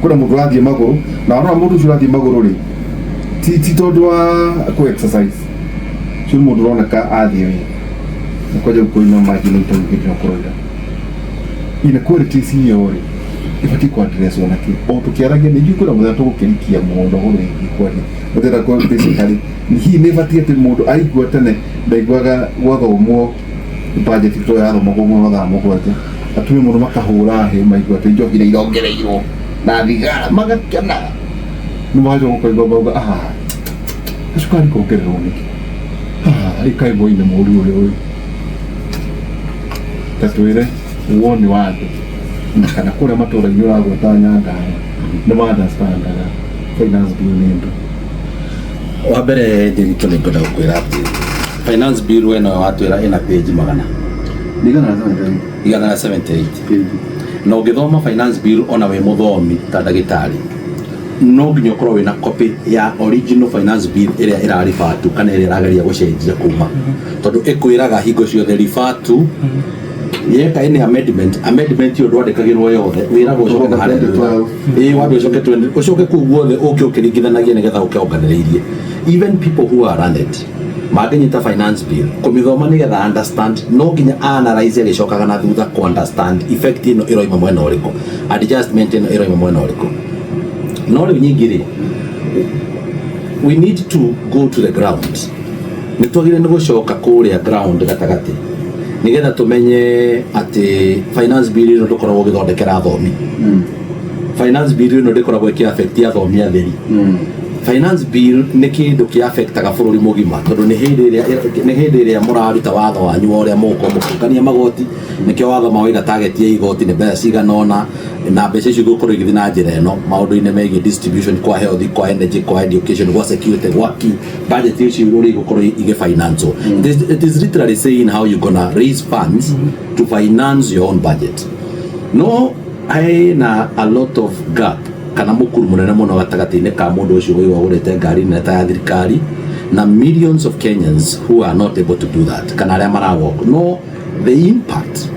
kuna mundu rathie maguru na ona mundu ucio rathie maguru ri ti tondu wa ku exercise cio mundu roneka athie wi kwaje kuina maji no tondu kuroida ina qualities hiyo ri ifati kwa address wana ki o tukiaragia ni jukura mutha tugukirikia mundu uri kwani mutera kwa basically hi ne fati ate mundu aigua tene ndaiguaga gwathomwo budget to ya thomo go thamo gwate atumi mundu makahura he maigua te njogire irongereirwo na thigara magakena numajo kuigwa bauga ashukari kuongererwo niki ikai boine muri uri tatwire uoni wadu kana kule matora yura gwatanya ngara no understandaga finance bill nendo wa mbere ndikito ningenda gukwira ati finance bill weno watwira ina page magana igana 78 no githoma finance bill ona we muthomi ta ndagitari no nginya ukorwo wina copy ya original finance bill iria irari fatu kana iria irageria gucenjia kuma tondu ikwiraga hingo ciothe rifatu yeka ine amendment yo ndwandikagirwo yothe wirago ucoke na harĩa wambe ucoke kuu guothe uke ukiringithanagia nigetha ukionganireirie even people who are learned maginyita finance bill kumithoma nigetha understand no nginya analyze gicokaga na thutha ku understand effect ino iroima mwena uriko adjustment ino iroima mwena uriko no riu nyingiri we need to go to the ground nitwagire ni gucoka kuria ground gatagati nigetha tumenye ati finance bill ino ndukoragwo githondekera athomi finance bill ino ndikoragwo iki affect athomi atheri finance bill ni kindu ki affectaga bururi mugima tondu ni hindi iria muraruta watho wanyu uria muko mukania magoti nikio watho mawiga target ya igoti ni mbeca ciganona na mbeca icio gukorwo igithii na njira ino maundu-ini megie distribution kwa health kwa energy kwa education kwa security kwa ki budget icio ruri gukorwo ige finance it is literally saying how you gonna raise funds to finance your own budget no na a lot of gap kana mukuru munene muno gatagati-ini ka mundu ucio wi wagurite ngari neta ya thirikari na millions of Kenyans who are not able to do that kana aria marawalk no the impact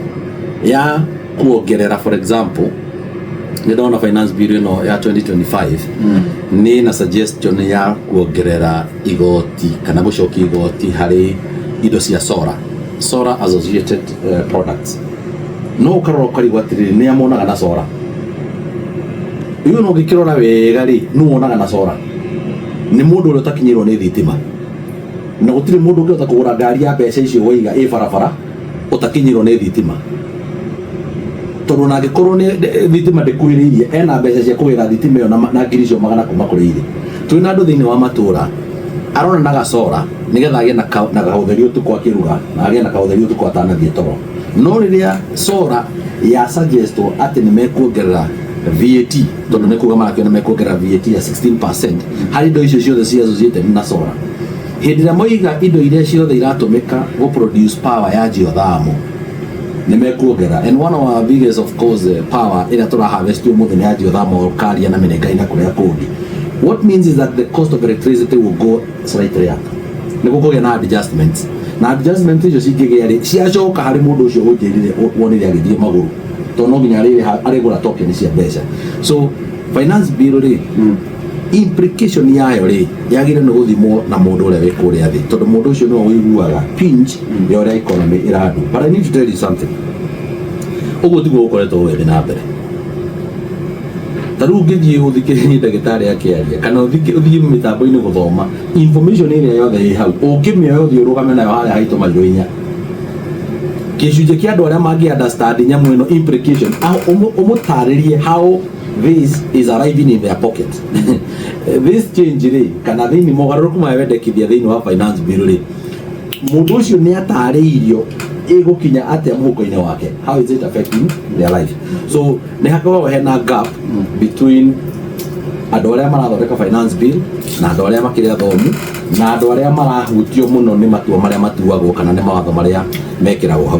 ya kuongerera for example ndona finance bill ino ya 2025 ni na suggestion ya kuongerera igoti kana gucokia igoti hari indo cia solar associated products no ukarora ukarigwatiriri ni amonaga na solar iyo no gikirora wega ri nuonaga na solar ni mundu uri utakinyirwo ni thitima na gutiri mundu ungiota kugura ngari ya mbeca icio waiga barabara utakinyirwo ni thitima tondu na gikorwo ni thitima ndikuhiriirie ena mbeca cia kugira thitima iyo na ngiri icio magana kuma kuri ire twina andu thiini wa matura arona na gasora nigetha agie na kahutherio tukwa kiruga na agie na kahutherio tukwa atanathie toro no riria solar ya suggestwo ati ni mekuongerera VAT tondu ni kuga marakio ni mekuongerera VAT ya 16% hari indo icio ciothe cia associated na solar hindi ria moiga indo iria ciothe iratumika go produce power ya geothermal ni mekuongera and one of our biggest of course power ila tura harvest umuthi ni ya geothermal karia na minengaina kuria kungi what means is that the cost of electricity will go slightly up ni gukugia na adjustments na adjustment icio cingigea ri ciacoka hari mundu ucio unjirire wonire agithie maguru tono nginya riri arigura token cia mbeca so finance bill ri implication yayo ri yagire ni guthimwo na mundu uria wi kuria thi tondu mundu ucio no wiguaga pinch ya uria economy iradu but I need to tell you something ugo tigo ukoretwo wethi na mbere taru ngithie uthikiririe ndagitari akiaria kana uthie mitambo-ini guthoma information iria yothe i hau ungimioya uthie urugame nayo haria haito majoinya gicunjĩ kia andu aria mangi understand nyamu ino implication umutaririe how this is arriving in their pocket this change ri kana thiini mogaruruku maya wendekithia thiini wa finance bill ri mundu ucio ni atariirio igukinya atia muhuko-ini wake how is it affecting their life so ni hakoragwo hena gap between andu aria marathondeka finance bill na andu aria makiri athomu na andu aria marahutio muno ni matua maria matuagwo kana ni mawatho maria mekiragwo hau